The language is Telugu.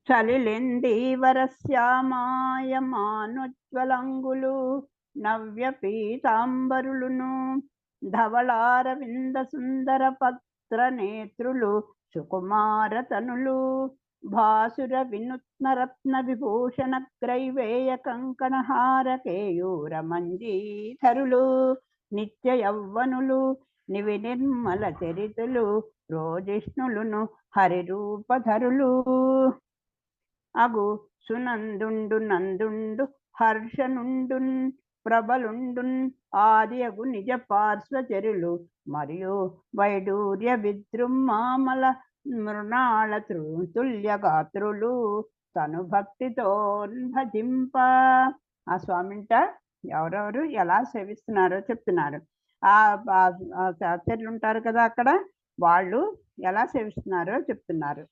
చలిలెందీవరశ్యామాయమానుజ్వలంగులు నవ్య పీతాంబరులును ధవళారవింద సుందర పత్ర నేత్రులు సుకుమారతనులు భాసుర వినూత్న రత్న విభూషణ గ్రైవేయ కంకణహార కేయూర మంజీధరులు నిత్య యౌవనులు నివి నిర్మల చరితులు రోజిష్ణులును హరిరూపధరులు అగు సునందుండు నందుండు హర్షనుండున్ ప్రబలుండున్ ఆదియగు నిజ పార్శ్వచరులు మరియు వైడూర్య విద్రుమ్మామల మృణాళ తుల్య గాత్రులు తను భక్తితో భజింప. ఆ స్వామింట ఎవరెవరు ఎలా సేవిస్తున్నారో చెప్తున్నారు. ఆ సహచరులు ఉంటారు కదా అక్కడ, వాళ్ళు ఎలా సేవిస్తున్నారో చెప్తున్నారు.